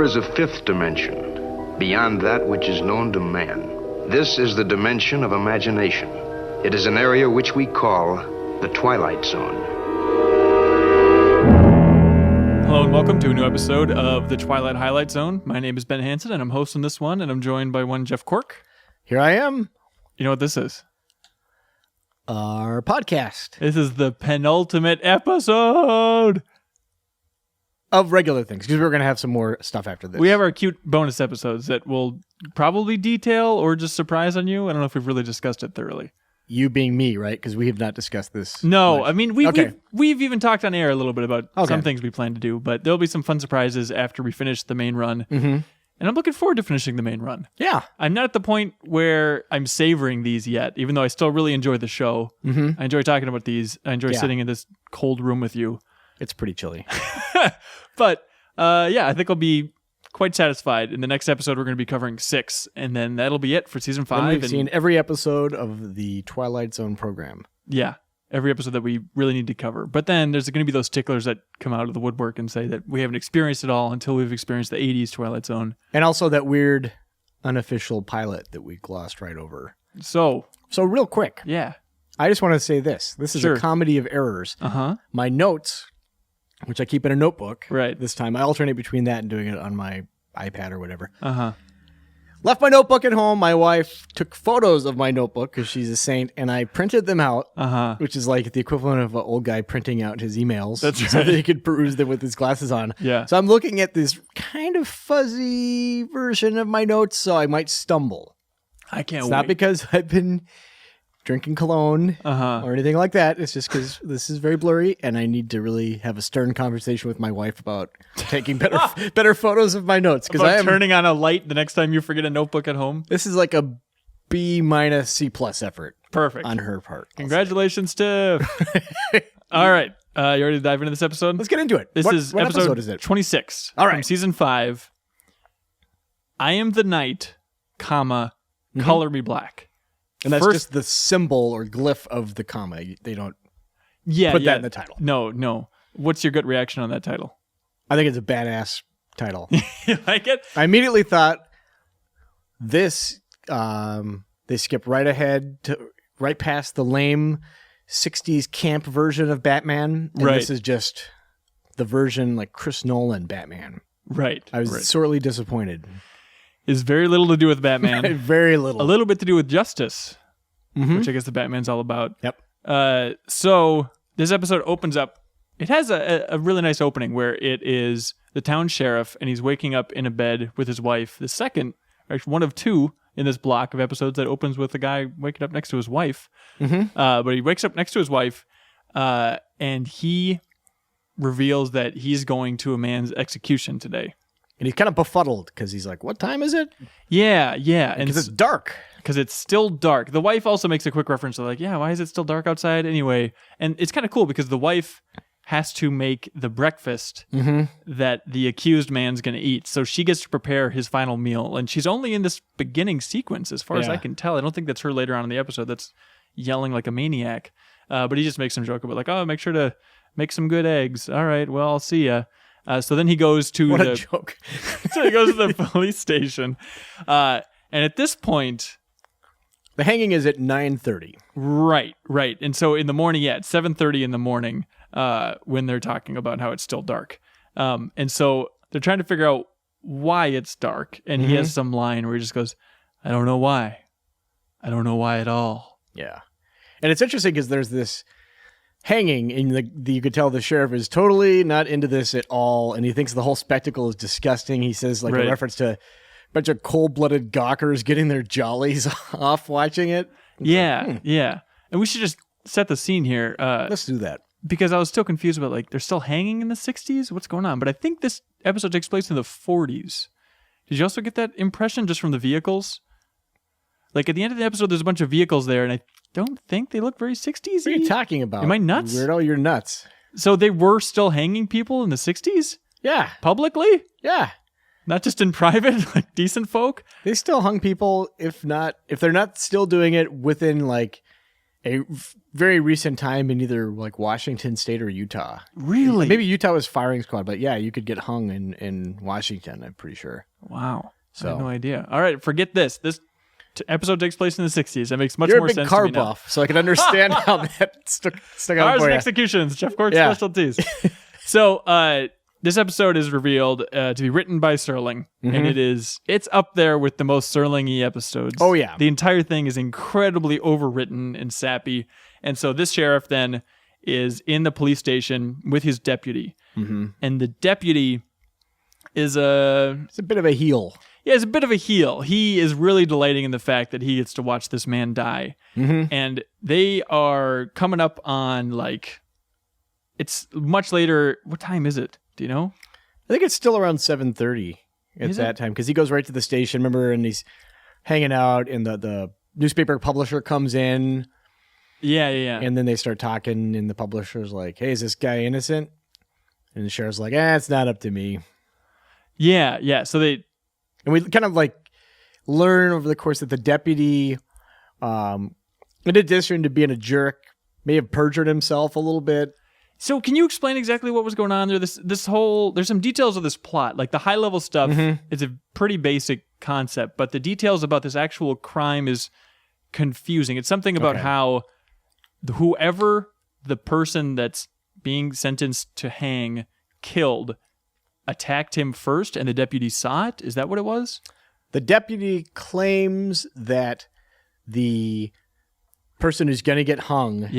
There is a fifth dimension, beyond that which is known to man. This is the dimension of imagination. It is an area which we call the Twilight Zone. Hello and welcome to a new episode of the Twilight Highlight Zone. My name is Ben Hanson and I'm hosting this one, and I'm joined by one Jeff Cork. Here I am. You know what this is? Our podcast. This is the penultimate episode Of regular things, because we're going to have some more stuff after this. We have our cute bonus episodes that will probably detail or just surprise on you. I don't know if we've really discussed it thoroughly. You being me, right? Because we have not discussed this. No, much. I mean, we've even talked on air a little bit about some things we plan to do, but there'll be some fun surprises after we finish the main run. Mm-hmm. And I'm looking forward to finishing the main run. Yeah. I'm not at the point where I'm savoring these yet, even though I still really enjoy the show. Mm-hmm. I enjoy talking about these. I enjoy sitting in this cold room with you. It's pretty chilly. But I think I'll be quite satisfied. In the next episode, we're going to be covering 6, and then that'll be it for season 5. And we've seen every episode of the Twilight Zone program. Yeah, every episode that we really need to cover. But then there's going to be those ticklers that come out of the woodwork and say that we haven't experienced it all until we've experienced the 80s Twilight Zone. And also that weird unofficial pilot that we glossed right over. So real quick. Yeah. I just want to say this. This is a comedy of errors. Uh-huh. My notes, which I keep in a notebook. Right. This time. I alternate between that and doing it on my iPad or whatever. Uh-huh. Left my notebook at home. My wife took photos of my notebook because she's a saint, and I printed them out, which is like the equivalent of an old guy printing out his emails. That's right. So that he could peruse them with his glasses on. Yeah. So I'm looking at this kind of fuzzy version of my notes, so I might stumble. I can't It's wait. not because I've been drinking cologne or anything like that. It's just because this is very blurry, and I need to really have a stern conversation with my wife about taking better photos of my notes. Because I am turning on a light the next time you forget a notebook at home. This is like a B- C+ effort. Perfect on her part. Congratulations, Tiff. All right, you ready to dive into this episode? Let's get into it. This is what episode is it? 26. All right, from season 5. I am the night, color me black. And that's just the symbol or glyph of the comma. They don't put that in the title. No. What's your gut reaction on that title? I think it's a badass title. You like it? I immediately thought this, they skip right ahead to right past the lame 60s camp version of Batman. And this is just the version like Chris Nolan Batman. Right. I was sorely disappointed. Is very little to do with Batman. Very little. A little bit to do with justice, which I guess the Batman's all about. Yep. So this episode opens up. It has a really nice opening where it is the town sheriff, and he's waking up in a bed with his wife. The second, actually one of 2 in this block of episodes that opens with a guy waking up next to his wife. But he wakes up next to his wife, and he reveals that he's going to a man's execution today. And he's kind of befuddled because he's like, what time is it? Yeah. Because it's dark. Because it's still dark. The wife also makes a quick reference to like, why is it still dark outside anyway? And it's kind of cool because the wife has to make the breakfast that the accused man's going to eat. So she gets to prepare his final meal. And she's only in this beginning sequence as far as I can tell. I don't think that's her later on in the episode that's yelling like a maniac. But he just makes some joke about like, make sure to make some good eggs. All right, well, I'll see ya. So then he goes to a joke. So he goes to the police station. And at this point, the hanging is at 9:30. Right. And so in the morning, it's 7:30 in the morning when they're talking about how it's still dark. And so they're trying to figure out why it's dark. And he has some line where he just goes, I don't know why. I don't know why at all. Yeah. And it's interesting because there's this hanging, and you could tell the sheriff is totally not into this at all, and he thinks the whole spectacle is disgusting. He says like a reference to a bunch of cold-blooded gawkers getting their jollies off watching it. Yeah. And we should just set the scene here. Let's do that. Because I was still confused about like, they're still hanging in the 60s? What's going on? But I think this episode takes place in the 40s. Did you also get that impression just from the vehicles? Like at the end of the episode, there's a bunch of vehicles there, and I don't think they look very 60s. What are you talking about? Am I nuts? Weirdo, you're nuts. So they were still hanging people in the 60s? Yeah. Publicly? Yeah. Not just in private, like decent folk? They still hung people, if they're not still doing it within like a very recent time in either like Washington State or Utah. Really? Maybe Utah was firing squad, but yeah, you could get hung in Washington, I'm pretty sure. Wow. So. I had no idea. All right, forget this. This episode takes place in the 60s. That makes much You're more sense car to me buff, so I can understand how that stuck out Cars for and you. executions, Jeff Cork specialties. So this episode is revealed to be written by Serling, and it's up there with the most Serling-y episodes. Oh, yeah. The entire thing is incredibly overwritten and sappy. And so this sheriff then is in the police station with his deputy. And the deputy is It's a bit of a heel. Yeah, he's a bit of a heel. He is really delighting in the fact that he gets to watch this man die. And they are coming up on, like, it's much later. What time is it? Do you know? I think it's still around 7:30 at that time, because he goes right to the station, remember, and he's hanging out, and the newspaper publisher comes in. Yeah. And then they start talking, and the publisher's like, hey, is this guy innocent? And the sheriff's like, it's not up to me. Yeah. So they... And we kind of like learn over the course that the deputy, in addition to being a jerk, may have perjured himself a little bit. So can you explain exactly what was going on there? This whole, there's some details of this plot. Like the high level stuff is a pretty basic concept, but the details about this actual crime is confusing. It's something about how whoever the person that's being sentenced to hang killed attacked him first, and the deputy saw it? Is that what it was? The deputy claims that the person who's going to get hung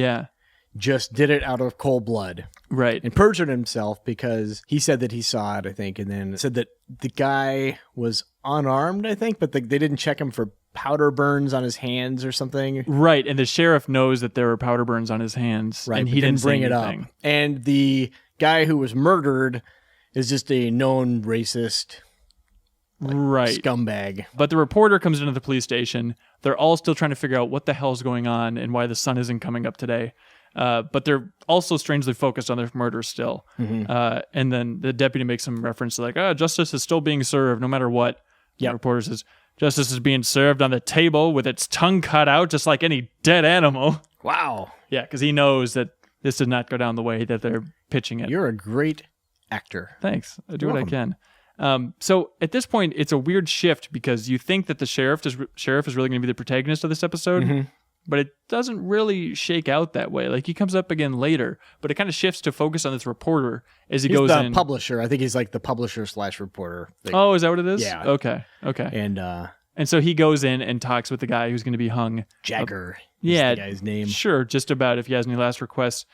just did it out of cold blood. Right. And perjured himself because he said that he saw it, I think, and then said that the guy was unarmed, I think, but they didn't check him for powder burns on his hands or something. Right, and the sheriff knows that there were powder burns on his hands, right, and he didn't bring say it anything. up. And the guy who was murdered is just a known racist, scumbag. But the reporter comes into the police station. They're all still trying to figure out what the hell's going on and why the sun isn't coming up today. But they're also strangely focused on their murder still. And then the deputy makes some reference to like, justice is still being served no matter what. The reporter says, justice is being served on the table with its tongue cut out just like any dead animal. Wow. Yeah, because he knows that this did not go down the way that they're pitching it. You're a great actor. Thanks. I do what I can. So at this point, it's a weird shift because you think that the sheriff is really going to be the protagonist of this episode, but it doesn't really shake out that way. Like he comes up again later, but it kind of shifts to focus on this reporter as he goes in. He's the publisher. I think he's like the publisher/reporter. Oh, is that what it is? Yeah. Okay. And so he goes in and talks with the guy who's going to be hung. Jagger. Yeah. The guy's name. Sure. Just about if he has any last requests.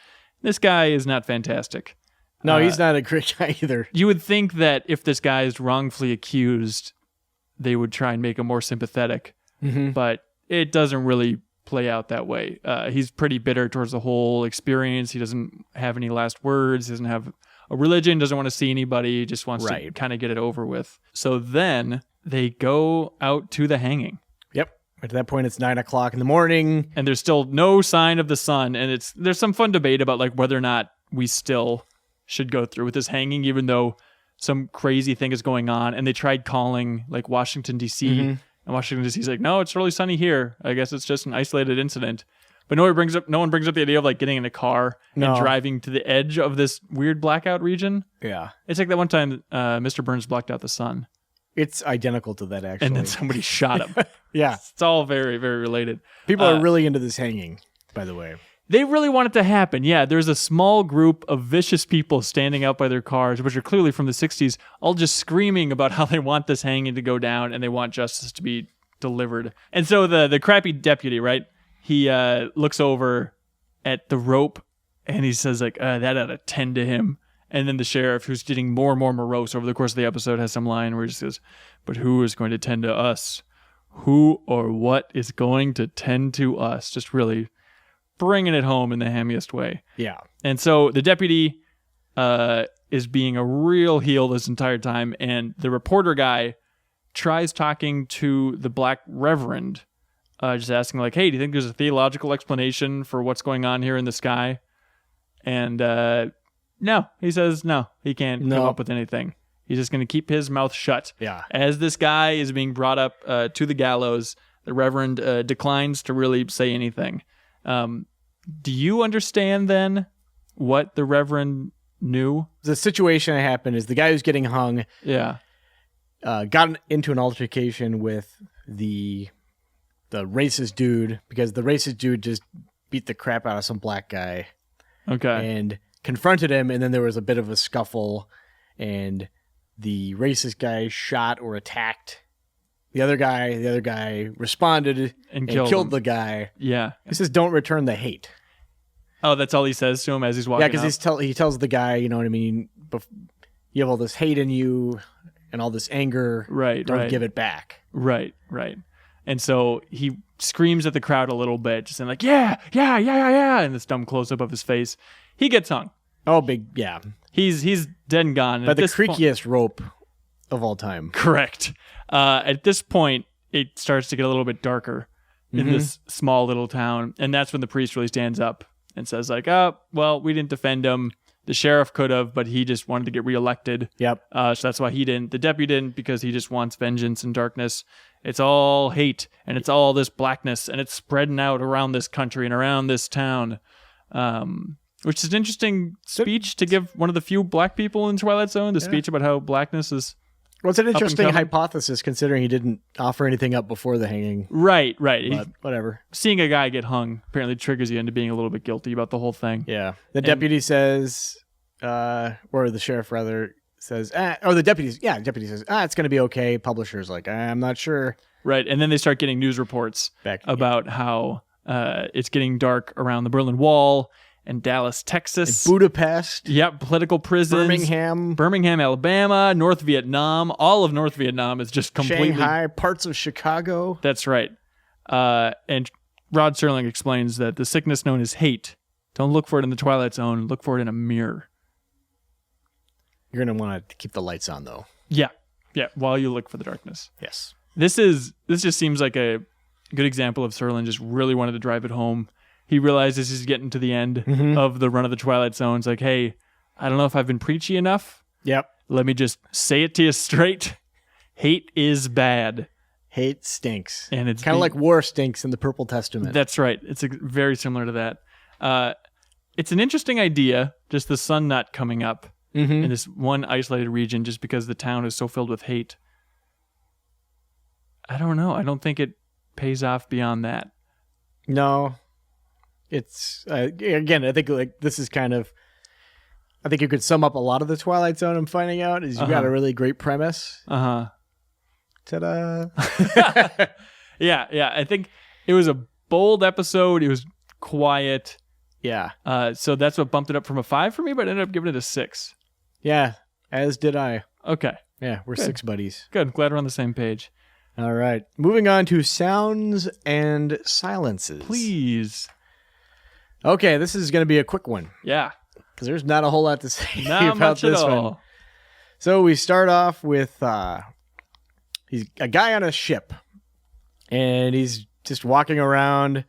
This guy is not fantastic. No, he's not a great guy either. You would think that if this guy is wrongfully accused, they would try and make him more sympathetic, but it doesn't really play out that way. He's pretty bitter towards the whole experience. He doesn't have any last words. He doesn't have a religion, doesn't want to see anybody, just wants to kind of get it over with. So then they go out to the hanging. Yep. At that point, it's 9:00 in the morning. And there's still no sign of the sun. And there's some fun debate about like whether or not we still should go through with this hanging, even though some crazy thing is going on. And they tried calling like Washington, D.C., and Washington, D.C. is like, no, it's really sunny here. I guess it's just an isolated incident. But no one brings up the idea of like getting in a car and driving to the edge of this weird blackout region. Yeah. It's like that one time Mr. Burns blocked out the sun. It's identical to that, actually. And then somebody shot him. Yeah. It's all very, very related. People are really into this hanging, by the way. They really want it to happen. Yeah, there's a small group of vicious people standing out by their cars, which are clearly from the 60s, all just screaming about how they want this hanging to go down and they want justice to be delivered. And so the crappy deputy, right, he looks over at the rope and he says, like, that ought to tend to him. And then the sheriff, who's getting more and more morose over the course of the episode, has some line where he says, but who is going to tend to us? Who or what is going to tend to us? Just really bringing it home in the hammiest way. Yeah. And so the deputy is being a real heel this entire time, and the reporter guy tries talking to the black reverend, just asking like, hey, do you think there's a theological explanation for what's going on here in the sky? And no, he says no, he can't come up with anything. He's just going to keep his mouth shut. Yeah. As this guy is being brought up to the gallows, the reverend declines to really say anything. Do you understand then what the Reverend knew? The situation that happened is the guy who's getting hung got into an altercation with the racist dude, because the racist dude just beat the crap out of some black guy. Okay. And confronted him, and then there was a bit of a scuffle, and the racist guy shot or attacked the other guy. The other guy responded and killed the guy. Yeah. He says, "Don't return the hate." Oh, that's all he says to him as he's walking Yeah, because he tells the guy, you know what I mean? You have all this hate in you and all this anger. Right, Don't give it back. Right. And so he screams at the crowd a little bit, just saying like, yeah, and this dumb close-up of his face. He gets hung. Oh, big, yeah. He's dead and gone. By the creakiest rope of all time. Correct. At this point, it starts to get a little bit darker in this small little town, and that's when the priest really stands up and says like, oh, well, we didn't defend him. The sheriff could have, but he just wanted to get reelected. Yep. So that's why he didn't. The deputy didn't, because he just wants vengeance and darkness. It's all hate, and it's all this blackness, and it's spreading out around this country and around this town. Which is an interesting speech to give one of the few black people in Twilight Zone, the speech about how blackness is. Well, it's an interesting hypothesis, considering he didn't offer anything up before the hanging. Right. But whatever. Seeing a guy get hung apparently triggers you into being a little bit guilty about the whole thing. Yeah. The deputy says, or the sheriff rather says, or the deputy says, it's going to be okay. Publisher's like, I'm not sure. Right. And then they start getting news reports about how it's getting dark around the Berlin Wall and Dallas, Texas. In Budapest. Yep, political prisons. Birmingham, Alabama, North Vietnam. All of North Vietnam is just completely... Shanghai, parts of Chicago. That's right. And Rod Serling explains that the sickness known as hate, don't look for it in the Twilight Zone, look for it in a mirror. You're going to want to keep the lights on, though. Yeah, while you look for the darkness. Yes. This just seems like a good example of Serling just really wanted to drive it home. He realizes he's getting to the end of the run of the Twilight Zone. It's like, hey, I don't know if I've been preachy enough. Yep. Let me just say it to you straight. Hate is bad. Hate stinks. And it's kind of like war stinks in the Purple Testament. That's right. It's very similar to that. It's an interesting idea, just the sun not coming up in this one isolated region just because the town is so filled with hate. I don't know. I don't think it pays off beyond that. No. It's again, I think like this is kind of, I think you could sum up a lot of the Twilight Zone. I'm finding out is you got a really great premise. Ta-da! Yeah. I think it was a bold episode. It was quiet. Yeah. So that's what bumped it up from a 5 for me, but I ended up giving it a 6. Yeah, as did I. Okay. Yeah, we're 6 buddies. Good. Glad we're on the same page. All right. Moving on to sounds and silences. Please. Okay, this is going to be a quick one. Yeah. Because there's not a whole lot to say not about much this at all. one. So we start off with he's a guy on a ship, and he's just walking around,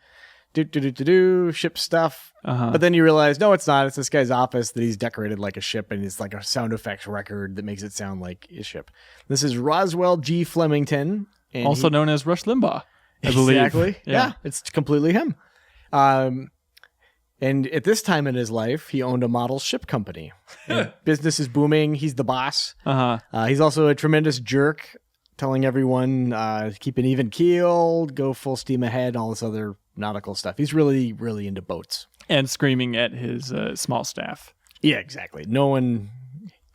ship stuff. But then you realize, no, it's not. It's this guy's office that he's decorated like a ship, and it's like a sound effects record that makes it sound like a ship. This is Roswell G. Flemington. Also known as Rush Limbaugh, I believe. Exactly. Yeah, it's completely him. And at this time in his life, he owned a model ship company. Business is booming. He's the boss. He's also a tremendous jerk, telling everyone keep an even keel, go full steam ahead, all this other nautical stuff. He's really, really into boats. And screaming at his small staff. Yeah, exactly. No one,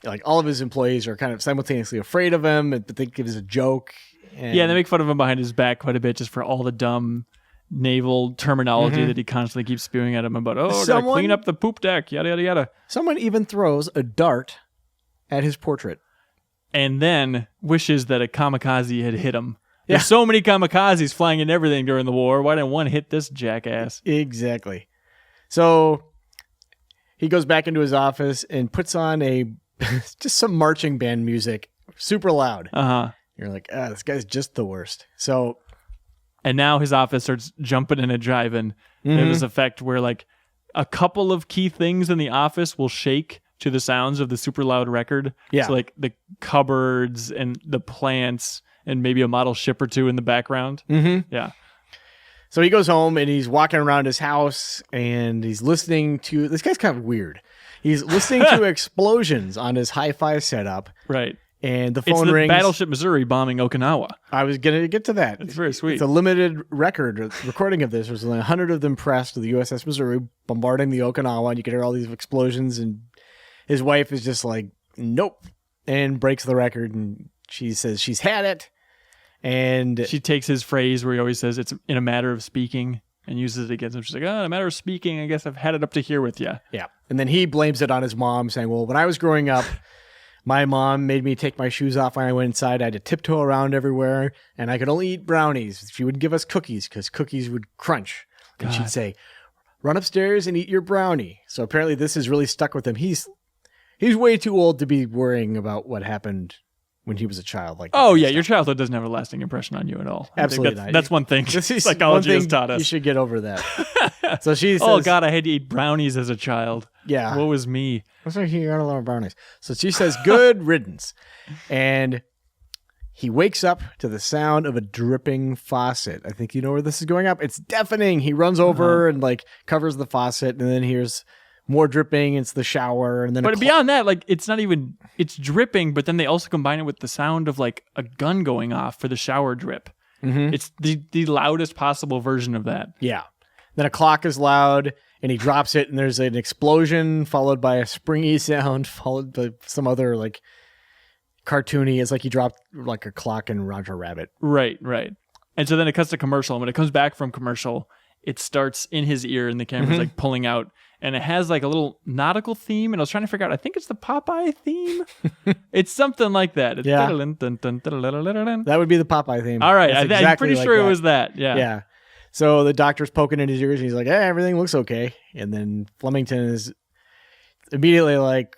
like all of his employees are kind of simultaneously afraid of him, but they think it is a joke. And they make fun of him behind his back quite a bit just for all the dumb naval terminology that he constantly keeps spewing at him about, gotta clean up the poop deck, yada, yada, yada. Someone even throws a dart at his portrait. And then wishes that a kamikaze had hit him. There's so many kamikazes flying in everything during the war. Why didn't one hit this jackass? Exactly. So he goes back into his office and puts on just some marching band music, super loud. You're like, this guy's just the worst. So... And now his office starts jumping and driving. There's this effect where like a couple of key things in the office will shake to the sounds of the super loud record. Yeah. So like the cupboards and the plants and maybe a model ship or two in the background. Yeah. So he goes home and he's walking around his house and he's listening to, this guy's kind of weird. He's listening to explosions on his hi-fi setup. Right. And the phone rings. Battleship Missouri bombing Okinawa. I was going to get to that. It's very sweet. It's a limited recording of this. There's only 100 of them pressed to the USS Missouri bombarding the Okinawa, and you can hear all these explosions, and his wife is just like, nope, and breaks the record, and she says she's had it. And she takes his phrase where he always says it's in a matter of speaking and uses it against him. She's like, in a matter of speaking, I guess I've had it up to here with you. Yeah. And then he blames it on his mom, saying, well, when I was growing up, my mom made me take my shoes off when I went inside. I had to tiptoe around everywhere, and I could only eat brownies. She wouldn't give us cookies because cookies would crunch. And she'd say, run upstairs and eat your brownie. So apparently this has really stuck with him. He's way too old to be worrying about what happened when he was a child. Your childhood doesn't have a lasting impression on you at all. Absolutely not. That's one thing psychology has taught us. You should get over that. So she says, oh God, I had to eat brownies as a child. Yeah. What was me? What's like you got a lot of brownies. So she says, good riddance. And he wakes up to the sound of a dripping faucet. I think you know where this is going up. It's deafening. He runs over and covers the faucet, and then hears more dripping. It's the shower, and then. But beyond that, it's not even. It's dripping, but then they also combine it with the sound of a gun going off for the shower drip. Mm-hmm. It's the loudest possible version of that. Yeah. Then a clock is loud, and he drops it, and there's an explosion followed by a springy sound, followed by some other cartoony. It's like he dropped a clock in Roger Rabbit. Right. And so then it cuts to commercial, and when it comes back from commercial, it starts in his ear, and the camera's pulling out, and it has a little nautical theme. And I was trying to figure out, I think it's the Popeye theme. It's something like that. It's yeah. That would be the Popeye theme. All right, I'm pretty sure it was that. Yeah. Yeah. So the doctor's poking in his ears, and he's like, "Hey, everything looks okay." And then Flemington is immediately like,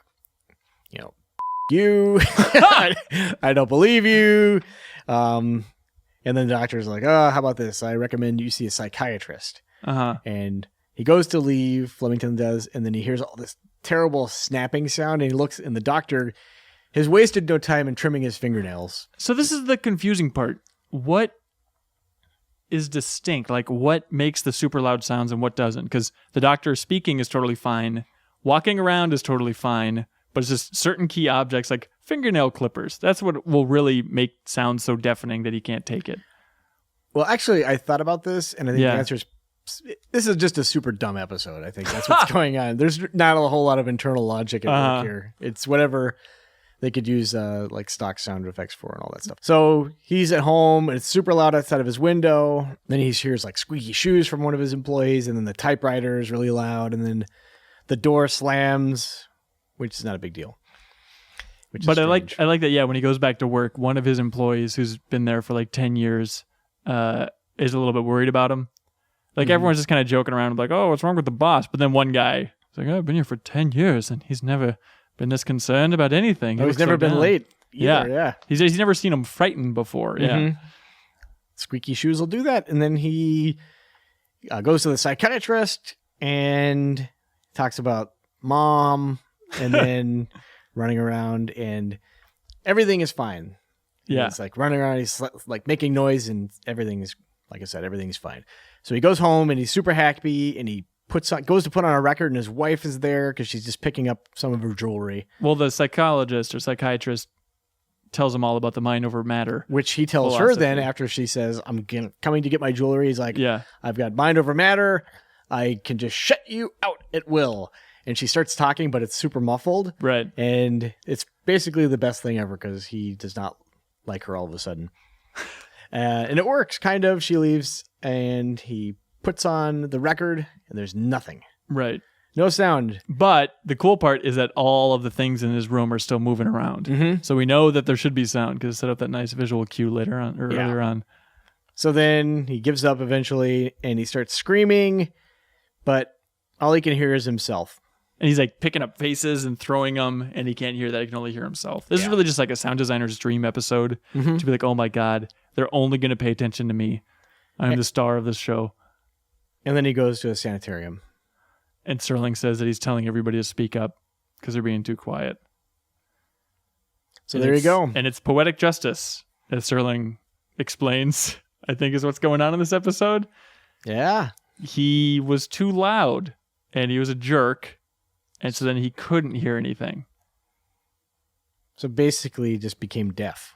you, I don't believe you. And then the doctor's like, "Oh, how about this? I recommend you see a psychiatrist." And he goes to leave, Flemington does, and then he hears all this terrible snapping sound, and he looks, and the doctor has wasted no time in trimming his fingernails. So this is the confusing part. What is distinct? What makes the super loud sounds and what doesn't? Because the doctor speaking is totally fine. Walking around is totally fine. But it's just certain key objects like fingernail clippers. That's what will really make sound so deafening that he can't take it. Well, actually, I thought about this, and I think the answer is, this is just a super dumb episode. I think that's what's going on. There's not a whole lot of internal logic at work here. It's whatever they could use stock sound effects for and all that stuff. So he's at home, and it's super loud outside of his window. Then he hears squeaky shoes from one of his employees, and then the typewriter is really loud, and then the door slams, which is not a big deal. But I like that, when he goes back to work, one of his employees who's been there for 10 years is a little bit worried about him. Everyone's just kind of joking around oh, what's wrong with the boss? But then one guy is like, I've been here for 10 years, and he's never been this concerned about anything. He's never been late either, yeah. He's never seen him frightened before, yeah. Squeaky shoes will do that. And then he goes to the psychiatrist and talks about mom, and then running around, and everything is fine. Yeah. He's running around, he's making noise, and everything is, like I said, everything's fine. So he goes home, and he's super happy, and he goes to put on a record, and his wife is there because she's just picking up some of her jewelry. Well, the psychologist or psychiatrist tells him all about the mind over matter. Which he tells her then after she says, I'm coming to get my jewelry. He's like, I've got mind over matter. I can just shut you out at will. And she starts talking, but it's super muffled. Right. And it's basically the best thing ever because he does not like her all of a sudden. And it works, kind of. She leaves, and he puts on the record, and there's nothing. Right. No sound. But the cool part is that all of the things in his room are still moving around. Mm-hmm. So we know that there should be sound because it set up that nice visual cue later on, or earlier on. So then he gives up eventually, and he starts screaming, but all he can hear is himself. And he's picking up faces and throwing them, and he can't hear that. He can only hear himself. This is really just a sound designer's dream episode to be oh my God, they're only going to pay attention to me. I'm the star of this show. And then he goes to a sanitarium. And Serling says that he's telling everybody to speak up because they're being too quiet. So there you go. And it's poetic justice, as Serling explains, I think is what's going on in this episode. Yeah. He was too loud, and he was a jerk, and so then he couldn't hear anything. So basically, he just became deaf.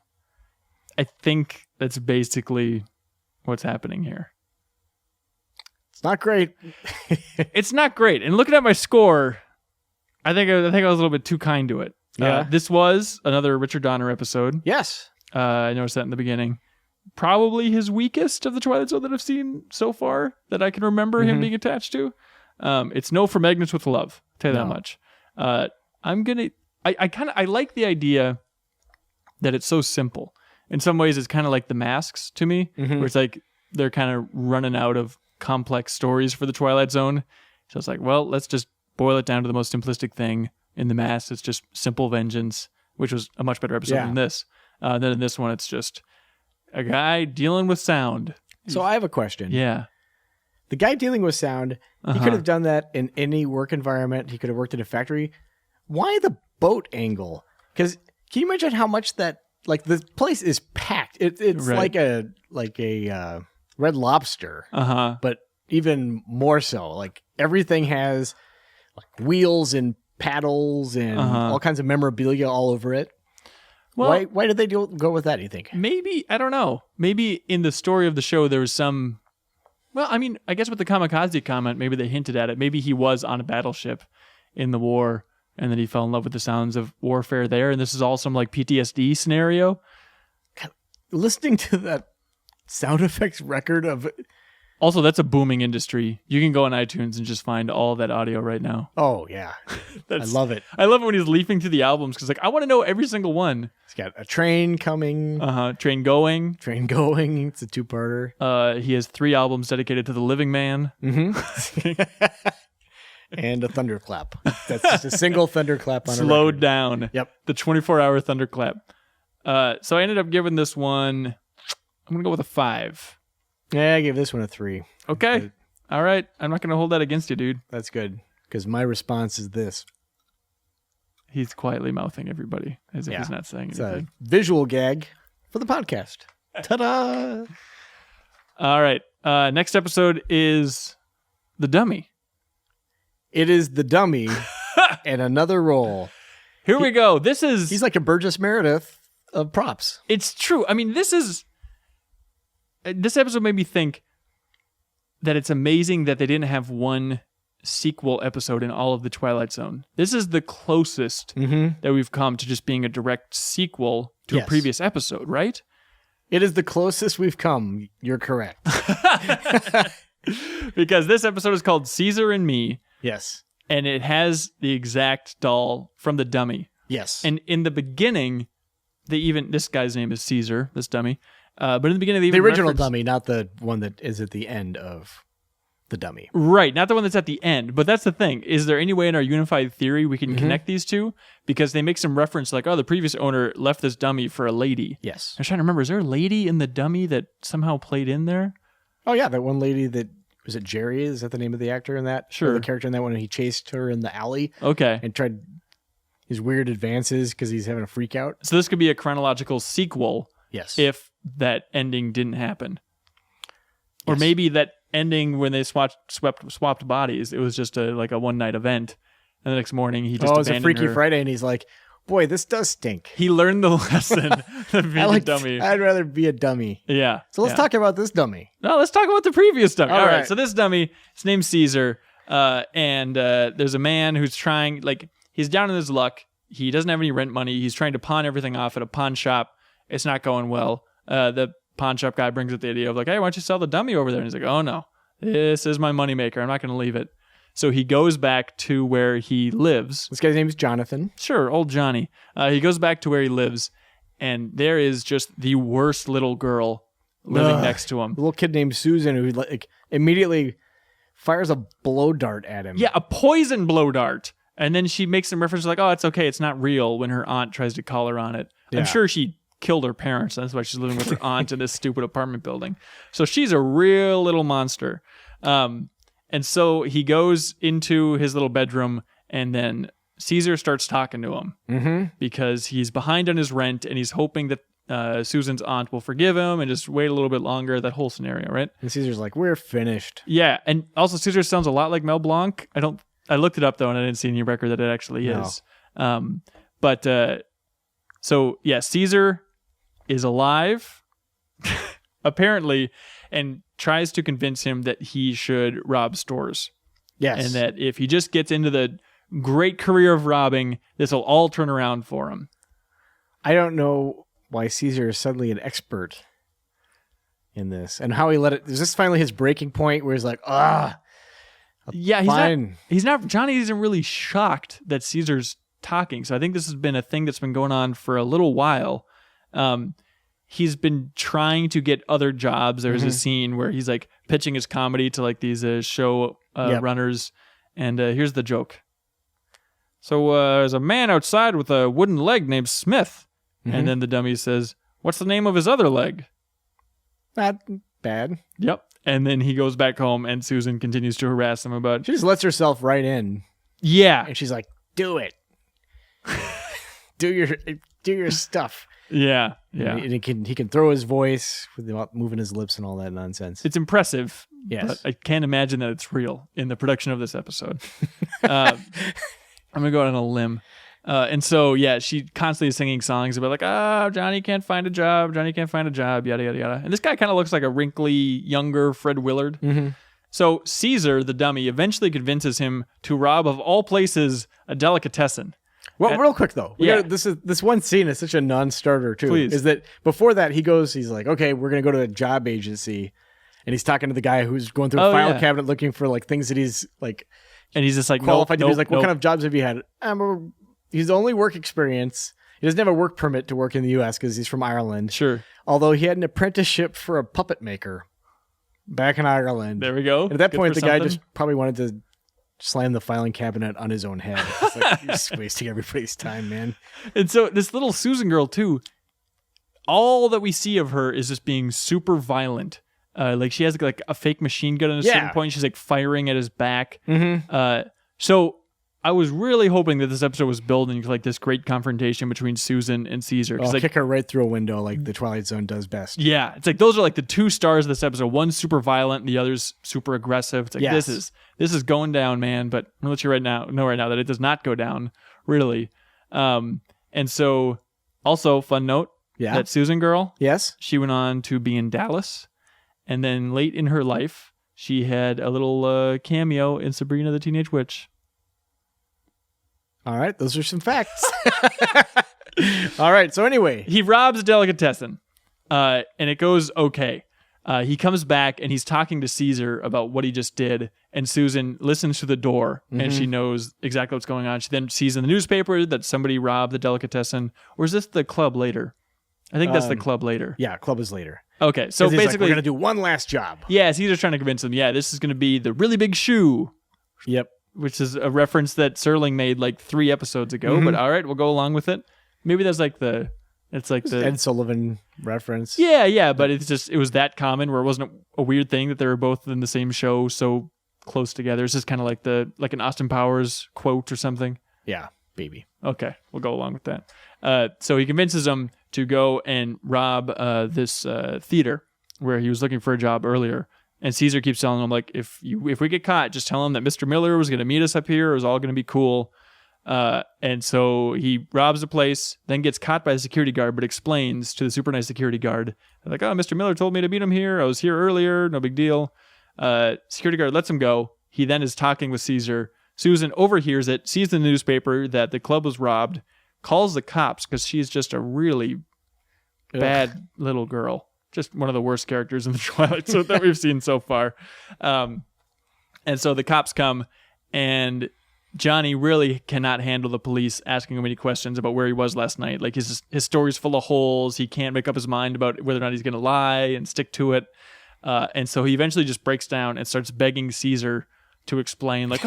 I think that's basically what's happening here. It's not great. It's not great. And looking at my score, I think I was a little bit too kind to it. Yeah. This was another Richard Donner episode. Yes. I noticed that in the beginning. Probably his weakest of the Twilight Zone that I've seen so far that I can remember him being attached to. It's no For Magnets with Love. I'll tell you that much. I like the idea that it's so simple. In some ways, it's kind of like The Masks to me, where it's like they're kind of running out of complex stories for the Twilight Zone. So it's like, well, let's just boil it down to the most simplistic thing. In The Masks, it's just simple vengeance, which was a much better episode than this. Then in this one, it's just a guy dealing with sound. So I have a question. Yeah. The guy dealing with sound, he could have done that in any work environment. He could have worked in a factory. Why the boat angle? Because can you imagine how much that, like, the place is packed. It's right. like a Red Lobster, but even more so. Like, everything has like wheels and paddles and all kinds of memorabilia all over it. Well, why did they go with that, do you think? Maybe, I don't know. Maybe in the story of the show, there was some... Well, I mean, I guess with the kamikaze comment, maybe they hinted at it. Maybe he was on a battleship in the war, and then he fell in love with the sounds of warfare there, and this is all some like PTSD scenario. Listening to that sound effects record of... Also, that's a booming industry. You can go on iTunes and just find all that audio right now. Oh, yeah. I love it. I love it when he's leafing through the albums, because like, I want to know every single one. He's got a train coming. Train going. Train going. It's a two-parter. He has 3 albums dedicated to the living man. Mm-hmm. And a thunderclap. That's just a single thunderclap on Slowed down. Yep. The 24-hour thunderclap. So I ended up giving this one, I'm going to go with a 5. Yeah, I gave this one a 3. Okay. All right. I'm not going to hold that against you, dude. That's good. Because my response is this. He's quietly mouthing everybody as if he's not saying anything. It's a visual gag for the podcast. Ta-da! All right. Next episode is The Dummy. It is The Dummy and another role. Here we go. He's like a Burgess Meredith of props. It's true. I mean, this episode made me think that it's amazing that they didn't have one sequel episode in all of the Twilight Zone. This is the closest that we've come to just being a direct sequel to a previous episode, right? It is the closest we've come. You're correct. Because this episode is called Caeser and Me. Yes. And it has the exact doll from The Dummy. Yes. And in the beginning, this guy's name is Caesar, this dummy. But in the beginning, the original dummy, not the one that is at the end of The Dummy. Right, not the one that's at the end. But that's the thing. Is there any way in our unified theory we can connect these two? Because they make some reference like, oh, the previous owner left this dummy for a lady. Yes. I'm trying to remember, is there a lady in The Dummy that somehow played in there? Oh, yeah, that one lady that... Was it Jerry? Is that the name of the actor in that? Sure. Or the character in that one, he chased her in the alley. Okay. And tried his weird advances because he's having a freak out. So this could be a chronological sequel. Yes. If that ending didn't happen. Or maybe that ending when they swapped bodies, it was just a one-night event. And the next morning, he just abandoned her. It was a Freaky Friday, and he's like, boy, this does stink. He learned the lesson of being a dummy. I'd rather be a dummy. Yeah. So let's talk about this dummy. No, let's talk about the previous dummy. All right. right. So this dummy, his name's Caesar. And there's a man who's trying, he's down in his luck. He doesn't have any rent money. He's trying to pawn everything off at a pawn shop. It's not going well. The pawn shop guy brings up the idea of hey, why don't you sell the dummy over there? And he's like, oh no, this is my moneymaker. I'm not going to leave it. So he goes back to where he lives. This guy's name is Jonathan. Sure, old Johnny. He goes back to where he lives, and there is just the worst little girl living next to him. A little kid named Susan who immediately fires a blow dart at him. Yeah, a poison blow dart. And then she makes some reference oh, it's okay, it's not real, when her aunt tries to call her on it. Yeah. I'm sure she killed her parents. That's why she's living with her aunt in this stupid apartment building. So she's a real little monster. And so he goes into his little bedroom, and then Caesar starts talking to him because he's behind on his rent, and he's hoping that Susan's aunt will forgive him and just wait a little bit longer. That whole scenario, right? And Caesar's like, we're finished. Yeah, and also Caesar sounds a lot like Mel Blanc. I looked it up though, and I didn't see any record that it actually is. So yeah, Caesar is alive, apparently, and tries to convince him that he should rob stores. Yes. And that if he just gets into the great career of robbing, this will all turn around for him. I don't know why Caesar is suddenly an expert in this and how he let it. Is this finally his breaking point where he's like, yeah, he's not, Johnny isn't really shocked that Caesar's talking. So I think this has been a thing that's been going on for a little while. He's been trying to get other jobs. There's a scene where he's like pitching his comedy to like these show runners. And here's the joke. So there's a man outside with a wooden leg named Smith. And then the dummy says, what's the name of his other leg? Not bad. Yep. And then he goes back home and Susan continues to harass him about... She just lets herself right in. Yeah. And she's like, do it. do your stuff. Yeah. Yeah. And he can throw his voice without moving his lips and all that nonsense. It's impressive. Yes. But I can't imagine that it's real in the production of this episode. I'm going to go out on a limb. And so, yeah, she constantly is singing songs about like, Johnny can't find a job. Johnny can't find a job, yada, yada, yada. And this guy kind of looks like a wrinkly, younger Fred Willard. So Caesar, the dummy, eventually convinces him to rob, of all places, a delicatessen. Well, real quick though, this one scene is such a non-starter too. Please. Is that before that he's like, okay, we're gonna go to a job agency, and he's talking to the guy who's going through a file cabinet looking for like things that he's like, and he's just like qualified to do. He's like, what kind of jobs have you had? He's only work experience. He doesn't have a work permit to work in the U.S. because he's from Ireland. Sure. Although he had an apprenticeship for a puppet maker back in Ireland. There we go. And at that point, the guy just probably wanted to slam the filing cabinet on his own head. It's like, you're just wasting everybody's time, man. And so this little Susan girl too, all that we see of her is just being super violent. Like she has like a fake machine gun at a certain point. She's like firing at his back. So I was really hoping that this episode was building to like this great confrontation between Susan and Caesar. I'll kick her right through a window like the Twilight Zone does best. Yeah. It's like those are like the two stars of this episode. One's super violent and the other's super aggressive. It's like this is going down, man. But I'm gonna let you know right now that it does not go down, really. And so also fun note, that Susan girl, she went on to be in Dallas. And then late in her life, she had a little cameo in Sabrina the Teenage Witch. All right, those are some facts. All right, so anyway. He robs a delicatessen, and it goes okay. He comes back, and he's talking to Caesar about what he just did, and Susan listens to the door, and she knows exactly what's going on. She then sees in the newspaper that somebody robbed the delicatessen. Or is this the club later? I think that's the club later. Yeah, club is later. Okay, so basically... like, we're going to do one last job. Yeah, Caesar's trying to convince him, this is going to be the really big shoe. Yep. Which is a reference that Serling made like 3 episodes ago, but all right, we'll go along with it. Maybe that's like the Ed Sullivan reference. Yeah, but it was that common where it wasn't a weird thing that they were both in the same show so close together. It's just kind of like an Austin Powers quote or something. Yeah, baby. Okay, we'll go along with that. So he convinces him to go and rob this theater where he was looking for a job earlier. And Caesar keeps telling him, like, if we get caught, just tell him that Mr. Miller was going to meet us up here. It was all going to be cool. And so he robs the place, then gets caught by the security guard, but explains to the super nice security guard, like, Mr. Miller told me to meet him here. I was here earlier. No big deal. Security guard lets him go. He then is talking with Caesar. Susan overhears it, sees in the newspaper that the club was robbed, calls the cops because she's just a really bad little girl. Just one of the worst characters in the Twilight Zone that we've seen so far. And so the cops come, and Johnny really cannot handle the police asking him any questions about where he was last night. Like his story's full of holes. He can't make up his mind about whether or not he's going to lie and stick to it. And so he eventually just breaks down and starts begging Caesar to explain, like,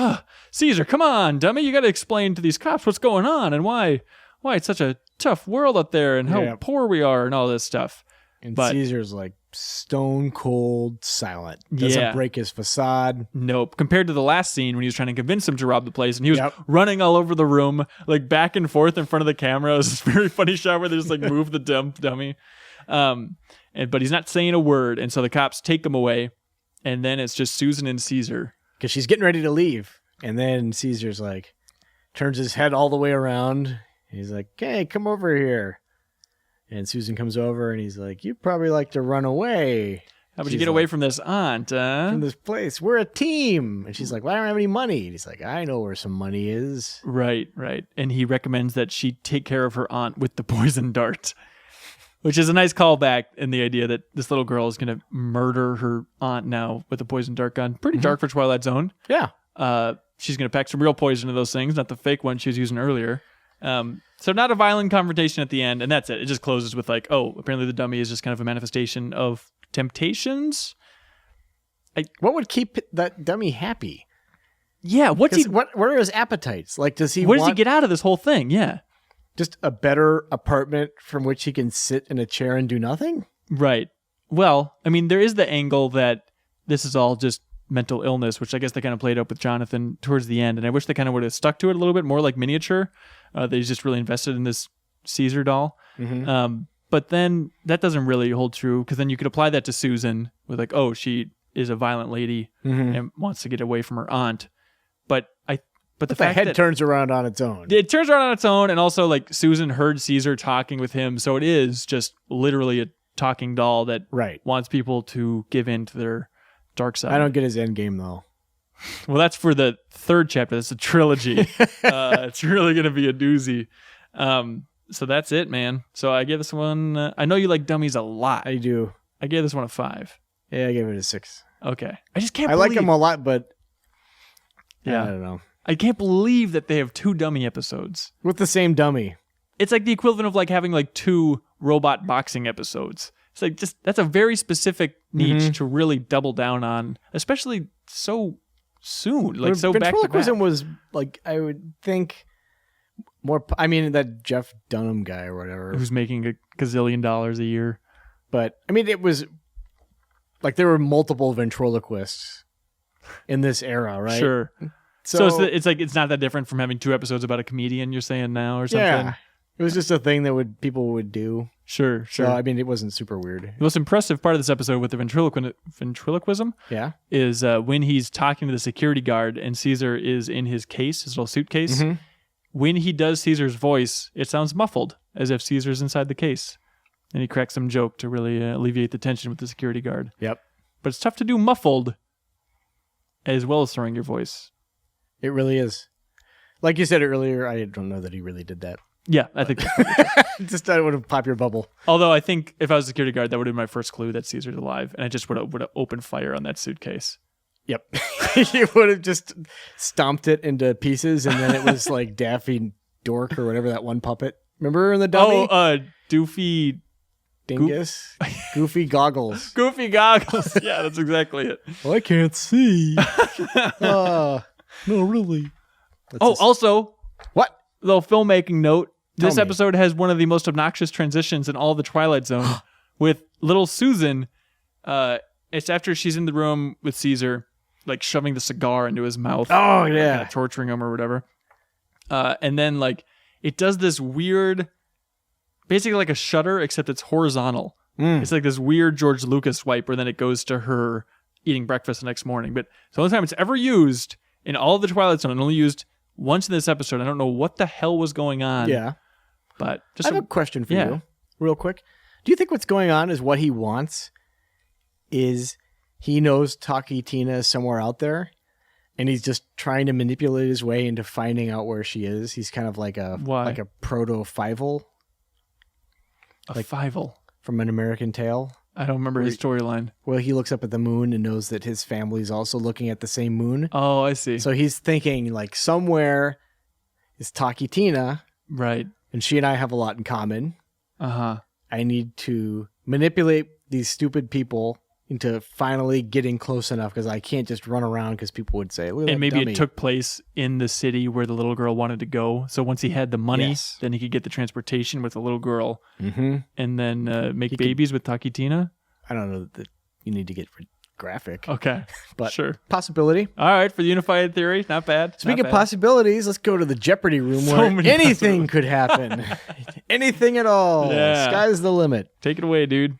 Caesar, come on, dummy. You got to explain to these cops what's going on and why it's such a tough world out there and how poor we are and all this stuff. And Caesar's like, stone cold silent. Doesn't break his facade. Nope. Compared to the last scene when he was trying to convince him to rob the place, and he was running all over the room, like back and forth in front of the camera. It was this very funny shot where they just like move the dummy. But he's not saying a word, and so the cops take him away, and then it's just Susan and Caesar. Because she's getting ready to leave, and then Caesar's like, turns his head all the way around, and he's like, "Hey, come over here." And Susan comes over, and he's like, "You'd probably like to run away. How about you get away from this aunt, from this place? We're a team." And she's like, "Well, I don't have any money." And he's like, "I know where some money is." Right. And he recommends that she take care of her aunt with the poison dart, which is a nice callback in the idea that this little girl is going to murder her aunt now with a poison dart gun. Pretty dark for Twilight Zone. Yeah. She's going to pack some real poison into those things, not the fake one she was using earlier. So not a violent confrontation at the end, and that's it. It just closes with like, oh, apparently the dummy is just kind of a manifestation of temptations. What would keep that dummy happy? Yeah, what are his appetites? Like, does he? What does he get out of this whole thing? Yeah, just a better apartment from which he can sit in a chair and do nothing. Right. Well, I mean, there is the angle that this is all just mental illness, which I guess they kind of played up with Jonathan towards the end, and I wish they kind of would have stuck to it a little bit more, like miniature. They just really invested in this Caesar doll. But then that doesn't really hold true, because then you could apply that to Susan with like, oh, she is a violent lady and wants to get away from her aunt. But the fact head that turns around on its own. It turns around on its own, and also like Susan heard Caesar talking with him, so it is just literally a talking doll that wants people to give in to their dark side. I don't get his end game though. Well, that's for the third chapter. That's a trilogy. It's really going to be a doozy. So that's it, man. So I give this one... I know you like dummies a lot. I do. I gave this one a 5. Yeah, I gave it a 6. Okay. I just can't I like them a lot, but... Yeah. I don't know. I can't believe that they have 2 dummy episodes. With the same dummy. It's like the equivalent of like having like 2 robot boxing episodes. It's like just... That's a very specific niche to really double down on, especially so... soon, like so back to back. Ventriloquism was like, I would think more. I mean, that Jeff Dunham guy or whatever, who's making $1 gazillion a year. But I mean, it was like there were multiple ventriloquists in this era, right? Sure. So it's like it's not that different from having 2 episodes about a comedian. You're saying now or something. Yeah, it was just a thing that people would do. Sure. So, I mean, it wasn't super weird. The most impressive part of this episode with the ventriloquism is when he's talking to the security guard and Caesar is in his case, his little suitcase. When he does Caesar's voice, it sounds muffled, as if Caesar's inside the case. And he cracks some joke to really alleviate the tension with the security guard. Yep. But it's tough to do muffled as well as throwing your voice. It really is. Like you said earlier, I don't know that he really did that. Yeah, I think just I would have popped your bubble. Although I think if I was a security guard, that would have been my first clue that Caesar's alive, and I just would have opened fire on that suitcase. Yep. You would have just stomped it into pieces, and then it was like Daffy Dork or whatever, that one puppet. Remember in the dummy? Oh, Doofy... Dingus? Goofy Goggles. Goofy Goggles. Yeah, that's exactly it. Well, I can't see. No, really. Also... What? Little filmmaking note. This episode has one of the most obnoxious transitions in all the Twilight Zone with little Susan. It's after she's in the room with Caesar, like shoving the cigar into his mouth. Oh, yeah. Kind of torturing him or whatever. And then like it does this weird, basically like a shutter, except it's horizontal. It's like this weird George Lucas swipe where then it goes to her eating breakfast the next morning. But it's the only time it's ever used in all of the Twilight Zone, and only used once in this episode. I don't know what the hell was going on. Yeah. But just I have a question for you, real quick. Do you think what's going on is what he wants is he knows Taki Tina is somewhere out there, and he's just trying to manipulate his way into finding out where she is? He's kind of like a proto-Fievel. Fievel? From An American Tale. I don't remember his storyline. Well, he looks up at the moon and knows that his family's also looking at the same moon. Oh, I see. So he's thinking like somewhere is Taki Tina. Right. And she and I have a lot in common. Uh-huh. I need to manipulate these stupid people into finally getting close enough, because I can't just run around because people would say, look at that maybe dummy. It took place in the city where the little girl wanted to go. So once he had the money, then he could get the transportation with the little girl and then make babies with Taki Tina. I don't know that you need to get graphic. Okay. But sure. Possibility. All right. For the unified theory, not bad. Speaking of possibilities, let's go to the Jeopardy room where anything could happen. Anything at all. Yeah. Sky's the limit. Take it away, dude.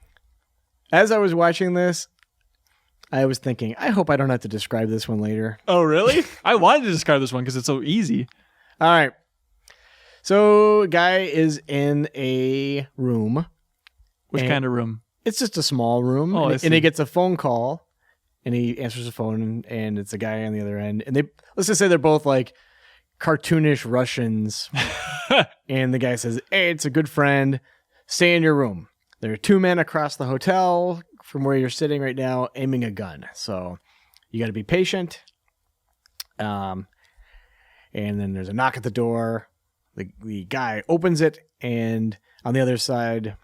As I was watching this, I was thinking, I hope I don't have to describe this one later. Oh, really? I wanted to describe this one because it's so easy. All right. So, guy is in a room. Which kind of room? It's just a small room. Oh, and he gets a phone call, and he answers the phone, and it's a guy on the other end. And let's just say they're both like cartoonish Russians. And the guy says, hey, it's a good friend. Stay in your room. There are 2 men across the hotel from where you're sitting right now aiming a gun. So you got to be patient. And then there's a knock at the door. The guy opens it, and on the other side,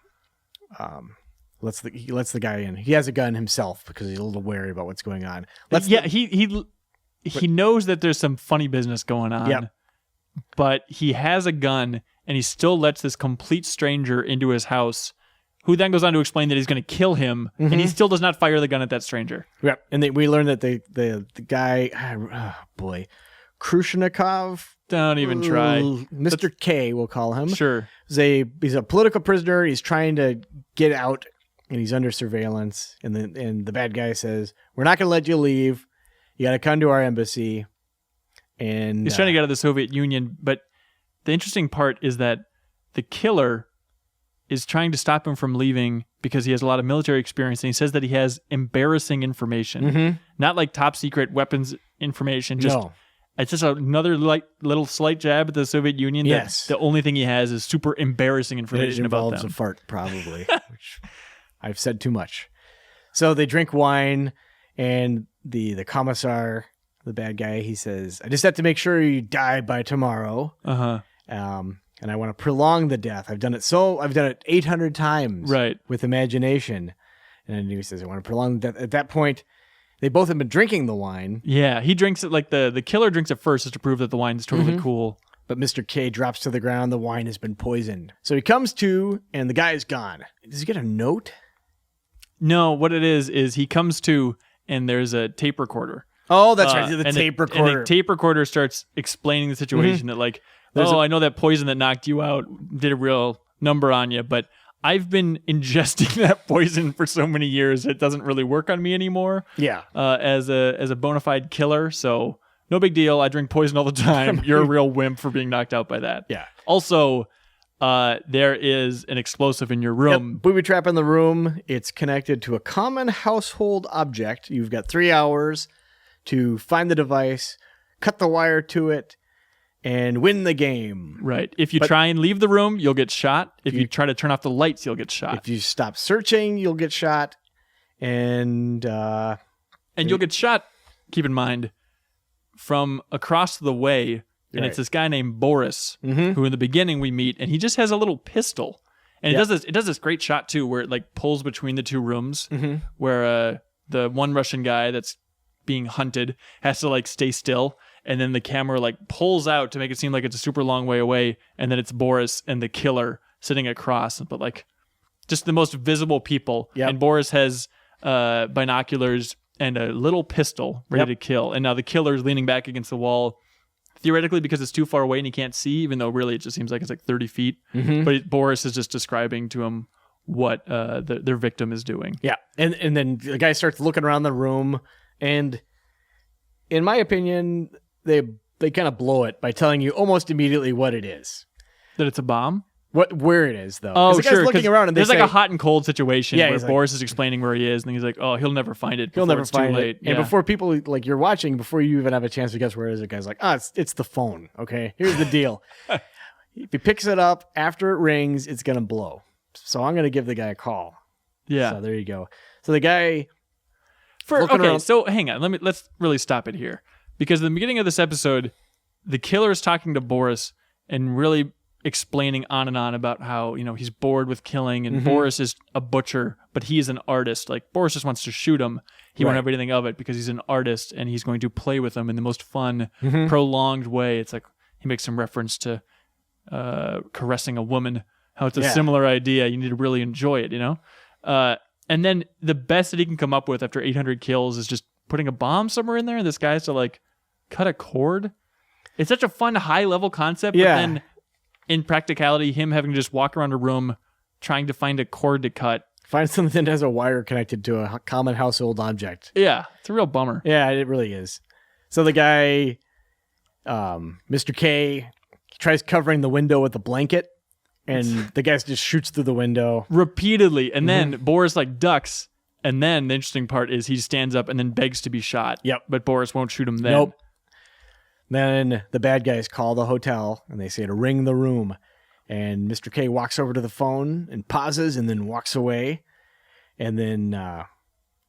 he lets the guy in. He has a gun himself because he's a little wary about what's going on. He knows that there's some funny business going on. Yep. But he has a gun, and he still lets this complete stranger into his house, who then goes on to explain that he's going to kill him, and he still does not fire the gun at that stranger. Yep. And we learn that the guy, Khrushchev. Don't even try. Mr. K, we'll call him. Sure. He's a political prisoner. He's trying to get out, and he's under surveillance. And the bad guy says, we're not going to let you leave. You got to come to our embassy. And he's trying to get out of the Soviet Union. But the interesting part is that the killer is trying to stop him from leaving because he has a lot of military experience. And he says that he has embarrassing information. Not like top secret weapons information. No. It's just another little slight jab at the Soviet Union. Yes. The only thing he has is super embarrassing information about them. It involves a fart, probably, which I've said too much. So they drink wine, and the commissar, the bad guy, he says, I just have to make sure you die by tomorrow. And I want to prolong the death. I've done it 800 times. Right. With imagination. And then he says, I want to prolong the death. At that point, they both have been drinking the wine. Yeah, he drinks it like the killer drinks it first just to prove that the wine is totally cool. But Mr. K drops to the ground. The wine has been poisoned. So he comes to, and the guy is gone. Does he get a note? No, what it is he comes to, and there's a tape recorder. Oh, that's right. The tape recorder. And the tape recorder starts explaining the situation that like, I know that poison that knocked you out did a real number on you, but I've been ingesting that poison for so many years, it doesn't really work on me anymore. Yeah. As a bona fide killer, so no big deal. I drink poison all the time. You're a real wimp for being knocked out by that. Yeah. Also, there is an explosive in your room. Yep. Booby trap in the room. It's connected to a common household object. You've got 3 hours to find the device, cut the wire to it, and win the game. Right. If you try and leave the room, you'll get shot. If you try to turn off the lights, you'll get shot. If you stop searching, you'll get shot. And you'll get shot, keep in mind, from across the way. And it's this guy named Boris, who in the beginning we meet, and he just has a little pistol. And it does this great shot too, where it like pulls between the 2 rooms, where the one Russian guy that's being hunted has to like stay still. And then the camera like pulls out to make it seem like it's a super long way away. And then it's Boris and the killer sitting across, but like just the most visible people. Yep. And Boris has binoculars and a little pistol ready to kill. And now the killer's leaning back against the wall, theoretically because it's too far away and he can't see, even though really it just seems like it's like 30 feet. But Boris is just describing to him what their victim is doing. Yeah. And then the guy starts looking around the room, and in my opinion, they kind of blow it by telling you almost immediately what it is. That it's a bomb? Where it is, though. Oh, the guy's looking around, and there's like a hot and cold situation where like, Boris is explaining where he is, and he's like, "Oh, he'll never find it. He'll never find it." And before people like you're watching, before you even have a chance to guess where it is, the guy's like, it's the phone. Okay, here's the deal. If he picks it up after it rings, it's gonna blow. So I'm gonna give the guy a call. Yeah. So there you go. So the guy. So hang on. Let's really stop it here, because at the beginning of this episode, the killer is talking to Boris and really explaining on and on about how, he's bored with killing, and Boris is a butcher, but he is an artist. Like, Boris just wants to shoot him. He won't have anything of it because he's an artist, and he's going to play with him in the most fun, prolonged way. It's like he makes some reference to caressing a woman, how it's a similar idea. You need to really enjoy it, And then the best that he can come up with after 800 kills is just putting a bomb somewhere in there. And this guy has to like cut a cord. It's such a fun high level concept. Yeah. But then in practicality, him having to just walk around a room trying to find a cord to cut. Find something that has a wire connected to a common household object. Yeah. It's a real bummer. Yeah, it really is. So the guy, Mr. K, tries covering the window with a blanket. And the guy just shoots through the window. Repeatedly. And then Boris like ducks. And then the interesting part is he stands up and then begs to be shot. Yep. But Boris won't shoot him then. Nope. Then the bad guys call the hotel and they say to ring the room. And Mr. K walks over to the phone and pauses and then walks away. And then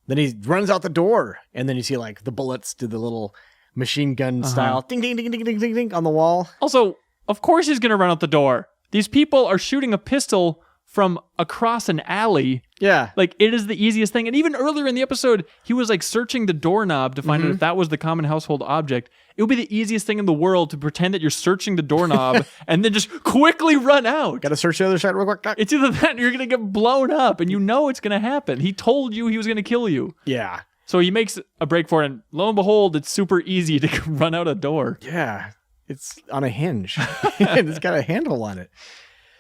he runs out the door. And then you see like the bullets do the little machine gun style ding, ding, ding, ding, ding, ding, ding on the wall. Also, of course he's going to run out the door. These people are shooting a pistol from across an alley. Yeah. Like, it is the easiest thing. And even earlier in the episode, he was like searching the doorknob to find out if that was the common household object. It would be the easiest thing in the world to pretend that you're searching the doorknob and then just quickly run out. Gotta search the other side real quick. It's either that or you're going to get blown up and you know it's going to happen. He told you he was going to kill you. Yeah. So he makes a break for it, and lo and behold, it's super easy to run out a door. Yeah. It's on a hinge. It's got a handle on it.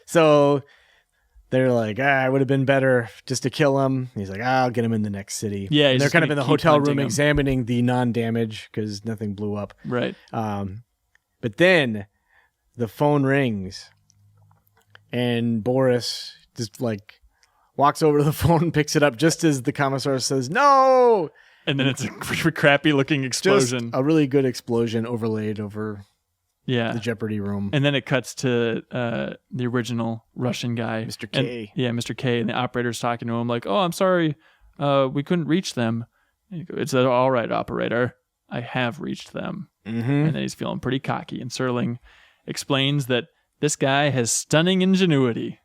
So they're like, it would have been better just to kill him. He's like, I'll get him in the next city. Yeah, and they're kind of in the hotel room him. examining the non-damage because nothing blew up. Right. But then the phone rings and Boris just like walks over to the phone and picks it up just as the commissar says, no! And then it's a crappy looking explosion. Just a really good explosion overlaid over the Jeopardy room. And then it cuts to the original Russian guy. Mr. K. Mr. K. And the operator's talking to him like, oh, I'm sorry. We couldn't reach them. It's all right, operator. I have reached them. Mm-hmm. And then he's feeling pretty cocky. And Serling explains that this guy has stunning ingenuity.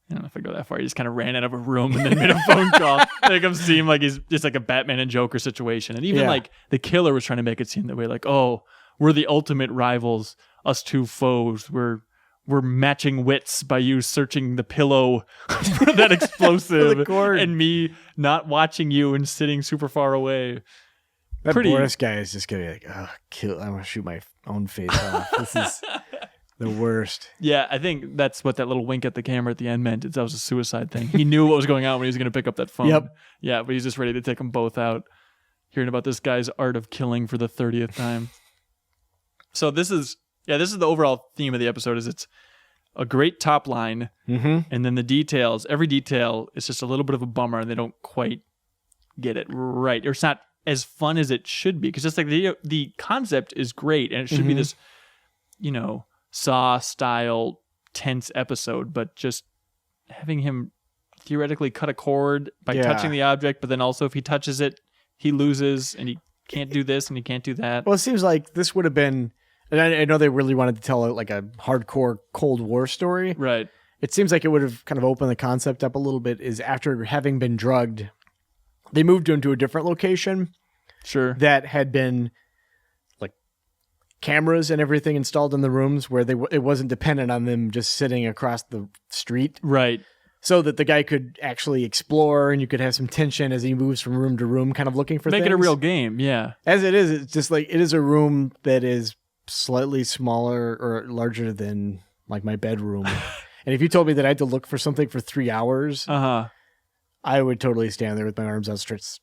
I don't know if I go that far. He just kind of ran out of a room and then made a phone call. Make him seem like he's just like a Batman and Joker situation. And even like the killer was trying to make it seem that way. Like, oh, we're the ultimate rivals, us two foes. We're matching wits by you searching the pillow for that explosive and me not watching you and sitting super far away. That Boris guy is just going to be like, I want to shoot my own face off. This is the worst. Yeah, I think that's what that little wink at the camera at the end meant. That was a suicide thing. He knew what was going on when he was going to pick up that phone. Yep. Yeah, but he's just ready to take them both out. Hearing about this guy's art of killing for the 30th time. So this is the overall theme of the episode. Is it's a great top line, and then the details. Every detail is just a little bit of a bummer, and they don't quite get it right, or it's not as fun as it should be. Because just like the concept is great, and it should be this, Saw style tense episode, but just having him theoretically cut a cord by touching the object, but then also if he touches it, he loses, and he can't do this and he can't do that. Well, it seems like this would have been. And I know they really wanted to tell like a hardcore Cold War story. Right. It seems like it would have kind of opened the concept up a little bit is after having been drugged, they moved him to a different location. Sure. That had been like cameras and everything installed in the rooms where it wasn't dependent on them just sitting across the street. Right. So that the guy could actually explore and you could have some tension as he moves from room to room kind of looking for things. Make it a real game, yeah. As it is, it's just like it is a room that is slightly smaller or larger than like my bedroom. And if you told me that I had to look for something for 3 hours, I would totally stand there with my arms outstretched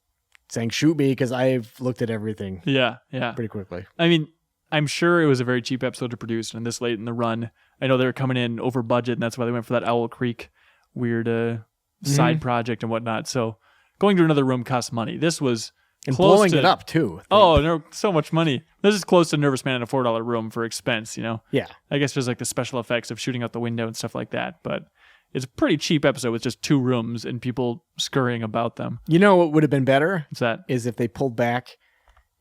saying, shoot me, because I've looked at everything. Yeah. Pretty quickly. I mean, I'm sure it was a very cheap episode to produce, and this late in the run, I know they were coming in over budget, and that's why they went for that Owl Creek weird side project and whatnot. So going to another room costs money. This was and blowing it up too. Oh, so much money. This is close to Nervous Man in a $4 room for expense, Yeah. I guess there's like the special effects of shooting out the window and stuff like that, but it's a pretty cheap episode with just 2 rooms and people scurrying about them. You know what would have been better? What's that? Is if they pulled back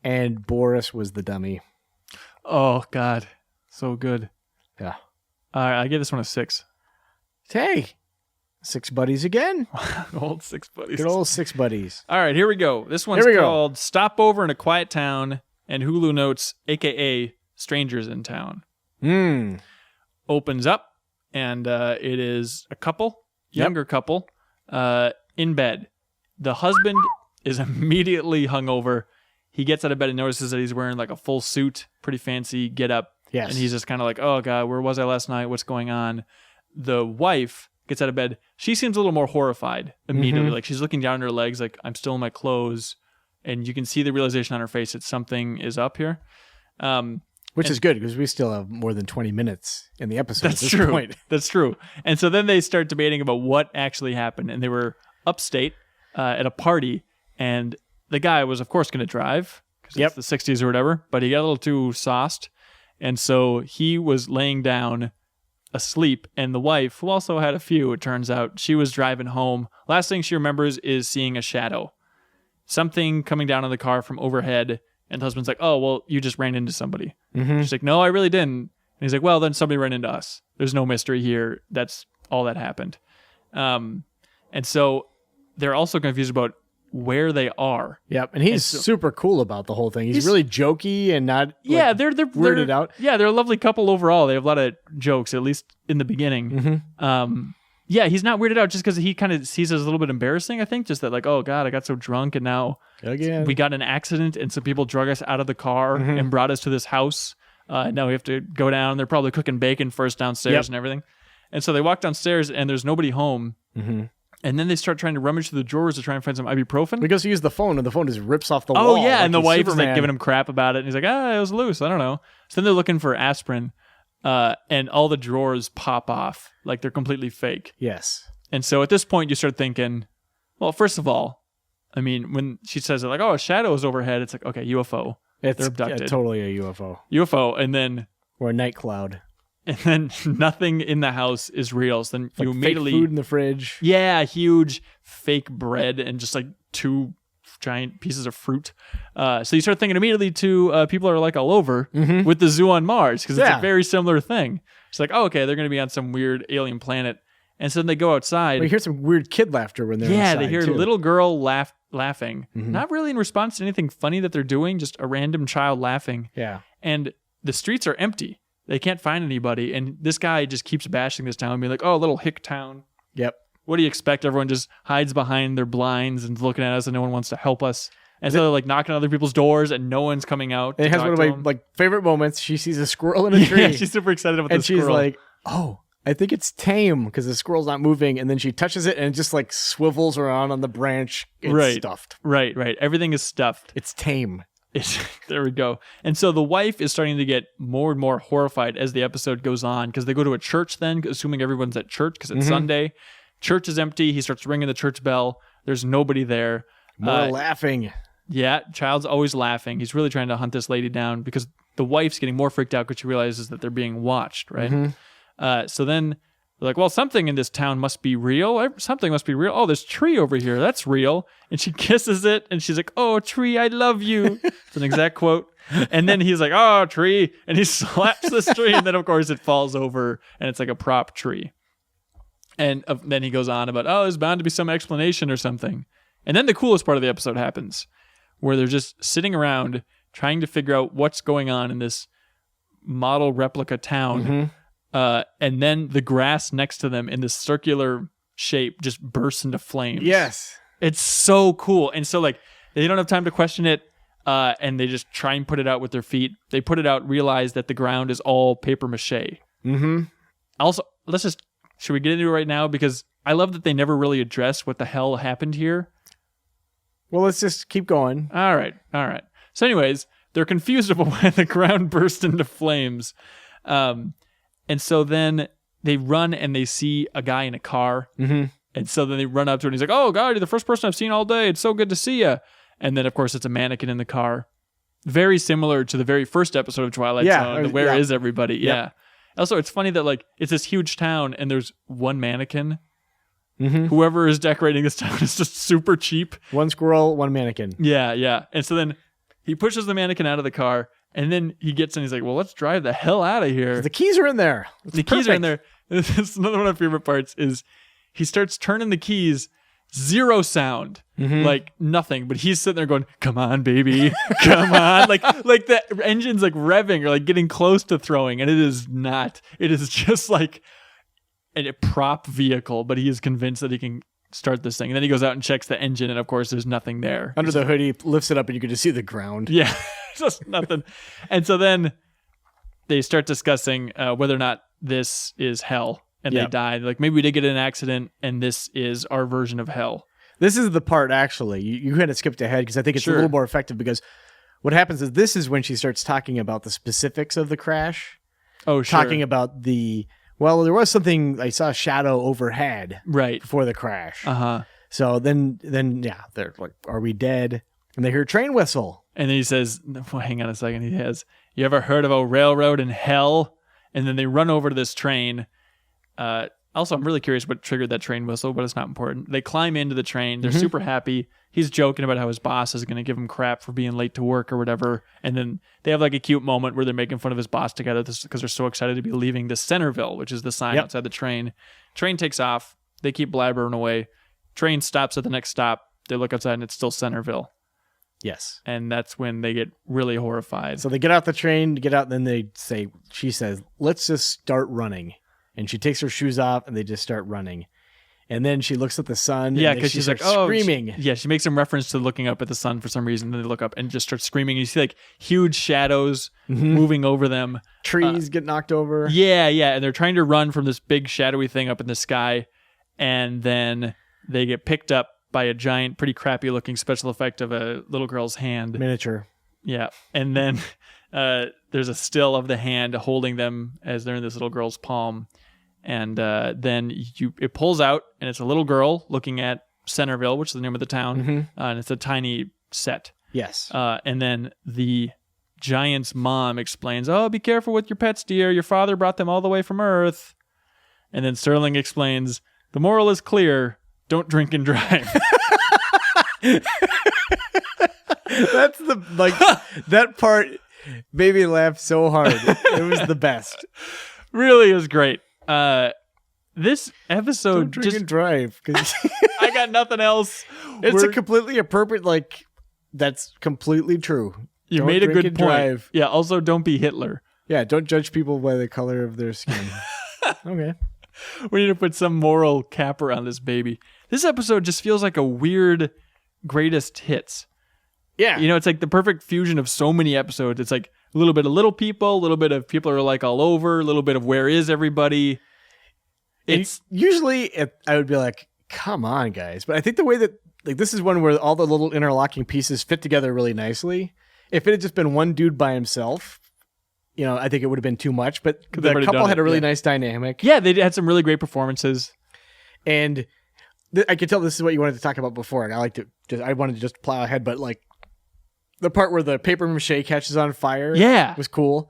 and Boris was the dummy. Oh, God. So good. Yeah. I give this one a 6. Hey, 6 buddies again. Old 6 buddies. Good old 6 buddies. All right, here we go. This one's called Stopover in a Quiet Town and Hulu Notes, a.k.a. Strangers in Town. Opens up, and it is a couple, younger couple, in bed. The husband is immediately hungover. He gets out of bed and notices that he's wearing like a full suit, pretty fancy get up. Yes. And he's just kind of like, oh God, where was I last night? What's going on? The wife gets out of bed. She seems a little more horrified immediately. Like she's looking down at her legs like, I'm still in my clothes. And you can see the realization on her face that something is up here. Which is good because we still have more than 20 minutes in the episode That's at this true. point. That's true. And so then they start debating about what actually happened. And they were upstate at a party. And the guy was, of course, going to drive because it's the 60s or whatever. But he got a little too sauced. And so he was laying down asleep. And the wife, who also had a few, it turns out, she was driving home. Last thing she remembers is seeing a shadow. Something coming down on the car from overhead. And the husband's like, oh, well, you just ran into somebody. She's like, no, I really didn't. And he's like, well, then somebody ran into us. There's no mystery here. That's all that happened. And so they're also confused about where they are. Yep. And he's super cool about the whole thing. He's really jokey and not they're weirded out. Yeah, they're a lovely couple overall. They have a lot of jokes, at least in the beginning. Yeah, he's not weirded out just because he kind of sees it as a little bit embarrassing, I think. Just that like, oh, God, I got so drunk and now we got in an accident and some people drug us out of the car and brought us to this house. Now we have to go down. They're probably cooking bacon first downstairs and everything. And so they walk downstairs and there's nobody home. And then they start trying to rummage through the drawers to try and find some ibuprofen. He goes to use the phone and the phone just rips off the wall. Oh, yeah. Like and the wife is Superman. like giving him crap about it. And he's like, it was loose. I don't know. So then they're looking for aspirin and all the drawers pop off like they're completely fake. Yes. And so at this point, you start thinking, well, first of all, I mean, when she says it like, oh, a shadow is overhead, it's like, okay, UFO. They're abducted. Totally a UFO. UFO. And then... Or a night cloud. And then nothing in the house is real. So then you immediately... Fake food in the fridge. Yeah, huge fake bread and just like 2 giant pieces of fruit. So you start thinking immediately to people are like all over with the zoo on Mars because it's a very similar thing. It's like, oh, okay, they're going to be on some weird alien planet. And so then they go outside. Well, you hear some weird kid laughter when they're inside, they hear too. a little girl laughing. Not really in response to anything funny that they're doing, just a random child laughing. Yeah. And the streets are empty. They can't find anybody. And this guy just keeps bashing this town, being like, oh, little hick town. Yep. What do you expect? Everyone just hides behind their blinds and looking at us and no one wants to help us. And so they're like knocking on other people's doors and no one's coming out. And it has one of my favorite moments. She sees a squirrel in a tree. Yeah, she's super excited about the squirrel. And she's like, oh, I think it's tame because the squirrel's not moving. And then she touches it and it just like swivels around on the branch. It's stuffed. Right. Everything is stuffed. It's tame. There we go. And so the wife is starting to get more and more horrified as the episode goes on because they go to a church then, assuming everyone's at church because it's Sunday. Church is empty. He starts ringing the church bell. There's nobody there. More laughing. Yeah, child's always laughing. He's really trying to hunt this lady down because the wife's getting more freaked out because she realizes that they're being watched, right? So then they're like, well, something in this town must be real. Something must be real. Oh, there's a tree over here. That's real. And she kisses it and she's like, oh, tree, I love you. It's an exact quote. And then he's like, oh, tree. And he slaps this tree. And then, of course, it falls over and it's like a prop tree. And then he goes on about, oh, there's bound to be some explanation or something. And then the coolest part of the episode happens where they're just sitting around trying to figure out what's going on in this model replica town. And then the grass next to them in this circular shape just bursts into flames. Yes. It's so cool. And so like they don't have time to question it. And they just try and put it out with their feet. They put it out, realize that the ground is all paper mache. Also, should we get into it right now? Because I love that they never really address what the hell happened here. Well, let's just keep going. All right. So anyways, they're confused about why the ground burst into flames. And so then they run and they see a guy in a car. And so then they run up to him and he's like, oh, God, you're the first person I've seen all day. It's so good to see you. And then, of course, it's a mannequin in the car. Very similar to the very first episode of Twilight Zone. Where is everybody? Yeah. Also, it's funny that like it's this huge town and there's one mannequin. Whoever is decorating this town is just super cheap. One squirrel, one mannequin. Yeah. And so then he pushes the mannequin out of the car and then he gets in. He's like, well, let's drive the hell out of here. The keys are in there. Keys are in there. This is another one of my favorite parts is he starts turning the keys. Zero sound, like nothing. But he's sitting there going, come on, baby. Come on. Like the engine's like revving or like getting close to throwing. And it is not. It is just like a prop vehicle, but he is convinced that he can start this thing. And then he goes out and checks the engine, and of course there's nothing there. Under the hood, he lifts it up and you can just see the ground. Yeah, just nothing. And so then they start discussing whether or not this is hell, and they die. They're like, maybe we did get in an accident, and this is our version of hell. This is the part, actually. You kind of skipped ahead because I think it's a little more effective, because what happens is this is when she starts talking about the specifics of the crash. Oh, sure. Talking about there was something, I saw a shadow overhead before the crash. Uh-huh. So then they're like, are we dead? And they hear a train whistle. And then he says, well, hang on a second. He has, you ever heard of a railroad in hell? And then they run over to this train. Also, I'm really curious what triggered that train whistle, but it's not important. They climb into the train. They're super happy. He's joking about how his boss is going to give him crap for being late to work or whatever. And then they have like a cute moment where they're making fun of his boss together because they're so excited to be leaving the Centerville, which is the sign outside the train. Train takes off. They keep blabbering away. Train stops at the next stop. They look outside and it's still Centerville. Yes. And that's when they get really horrified. So they get out the train, and then she says, let's just start running. And she takes her shoes off and they just start running. And then she looks at the sun. Yeah, because she's like, screaming. She makes some reference to looking up at the sun for some reason. Then they look up and just start screaming. And you see like huge shadows moving over them. Trees get knocked over. Yeah. And they're trying to run from this big shadowy thing up in the sky. And then they get picked up by a giant, pretty crappy looking special effect of a little girl's hand. Miniature. Yeah. And then there's a still of the hand holding them as they're in this little girl's palm. And then it pulls out, and it's a little girl looking at Centerville, which is the name of the town, and it's a tiny set. Yes. And then the giant's mom explains, "Oh, be careful with your pets, dear. Your father brought them all the way from Earth." And then Serling explains, "The moral is clear: don't drink and drive." That's that part made me laugh so hard. It was the best. Really is great. This episode Don't drink and drive. I got nothing else. It's a completely appropriate, that's completely true. You made a good point. Drive. Yeah, also don't be Hitler. Yeah, don't judge people by the color of their skin. Okay. We need to put some moral capper on this baby. This episode just feels like a weird greatest hits. Yeah. It's like the perfect fusion of so many episodes. It's like a little bit of Little People, a little bit of People Are Like All Over, a little bit of Where Is Everybody? It's usually I would be like, come on, guys. But I think the way that this is one where all the little interlocking pieces fit together really nicely. If it had just been one dude by himself, I think it would have been too much. But the couple had a really nice dynamic. Yeah, they had some really great performances. And I could tell this is what you wanted to talk about before. And I wanted to just plow ahead, but the part where the paper mache catches on fire was cool.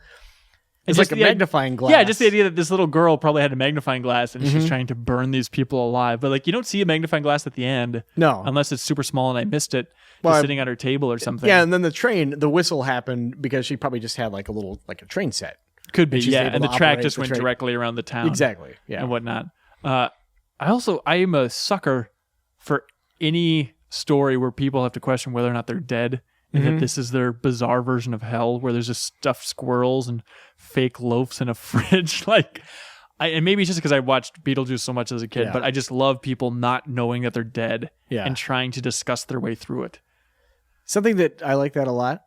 It's like a magnifying glass. Yeah, just the idea that this little girl probably had a magnifying glass and she's trying to burn these people alive. But you don't see a magnifying glass at the end. No. Unless it's super small and I missed it. Just sitting on her table or something. Yeah, and then the whistle happened because she probably just had a train set. Could be, yeah. And the track just went directly around the town. Exactly, yeah. And whatnot. I am a sucker for any story where people have to question whether or not they're dead. And that this is their bizarre version of hell where there's just stuffed squirrels and fake loaves in a fridge. And maybe it's just because I watched Beetlejuice so much as a kid, but I just love people not knowing that they're dead and trying to discuss their way through it. Something that I like that a lot.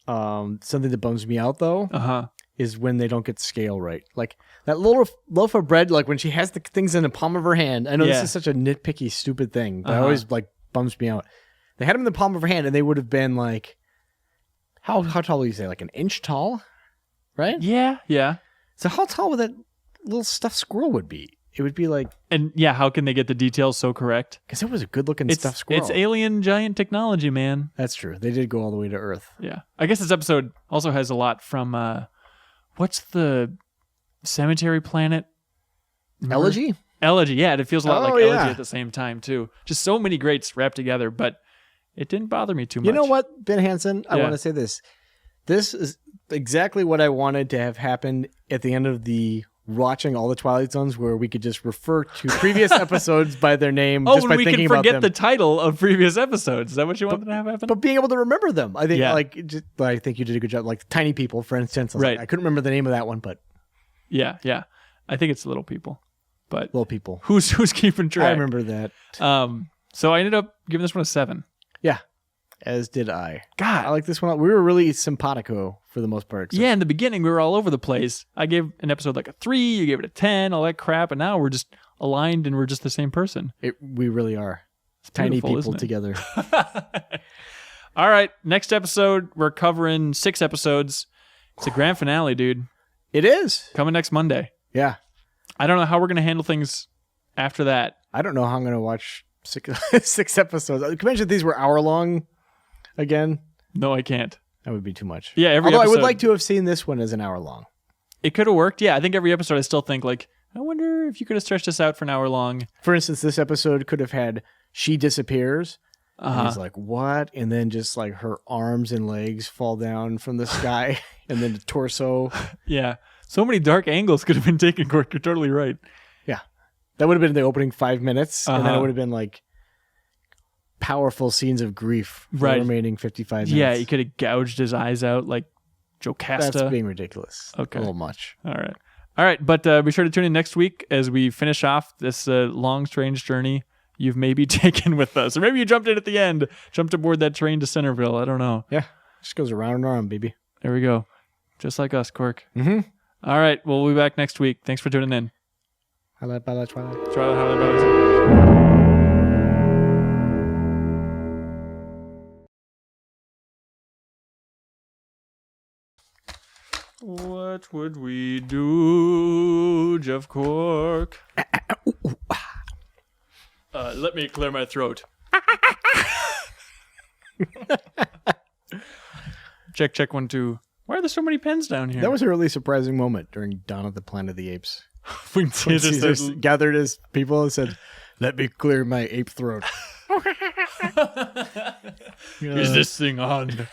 Something that bums me out though is when they don't get scale right. Like that little loaf of bread, when she has the things in the palm of her hand. I know this is such a nitpicky, stupid thing, but it always bums me out. They had them in the palm of her hand, and they would have been how tall would you say? An inch tall, right? Yeah. So how tall would that little stuffed squirrel would be? It would be how can they get the details so correct? Because it was a good-looking stuffed squirrel. It's alien giant technology, man. That's true. They did go all the way to Earth. Yeah. I guess this episode also has a lot from, what's the cemetery planet? Elegy? Elegy, yeah. It feels a lot like Elegy at the same time, too. Just so many greats wrapped together, but it didn't bother me too much. You know what, Ben Hanson? I want to say this. This is exactly what I wanted to have happen at the end of the watching all the Twilight Zones, where we could just refer to previous episodes by their name just by thinking about them. We can forget the title of previous episodes. Is that what you wanted to have happen? But being able to remember them. I think I think you did a good job. Tiny People, for instance. I couldn't remember the name of that one, but... Yeah. I think it's Little People. But Little people. who's keeping track? I remember that. So I ended up giving this one a 7. Yeah, as did I. God, I like this one. We were really simpatico for the most part. yeah, in the beginning, we were all over the place. I gave an episode like a 3, you gave it a 10, all that crap, and now we're just aligned and we're just the same person. We really are. It's Tiny beautiful, people together. All right, next episode, we're covering 6 episodes. It's a grand finale, dude. It is. Coming next Monday. Yeah. I don't know how we're going to handle things after that. I don't know how I'm going to watch 6 episodes. Can you imagine these were hour long again? No, I can't. That would be too much. Yeah, Although episode, I would like to have seen this one as an hour long. It could have worked. Yeah, I think every episode I still think like, I wonder if you could have stretched this out for an hour long. For instance, this episode could have had she disappears. Uh-huh. And he's like, what? And then just like her arms and legs fall down from the sky and then the torso. Yeah. So many dark angles could have been taken, Cork. You're totally right. Yeah. That would have been the opening 5 minutes. And then it Uh-huh. would have been like powerful scenes of grief for Right. the remaining 55 minutes. Yeah, you could have gouged his eyes out like Jocasta. That's being ridiculous. Okay. A little much. All right. But be sure to tune in next week as we finish off this long, strange journey you've maybe taken with us. Or maybe you jumped in at the end, jumped aboard that train to Centerville. I don't know. Yeah. Just goes around and around, baby. There we go. Just like us, Cork. Mm-hmm. All right. We'll be back next week. Thanks for tuning in. Twilight. What would we do, Jeff Cork? Let me clear my throat. Check 1 2. Why are there so many pens down here? That was a really surprising moment during Dawn of the Planet of the Apes. when Caesar gathered his people and said, "Let me clear my ape throat." Is this thing on?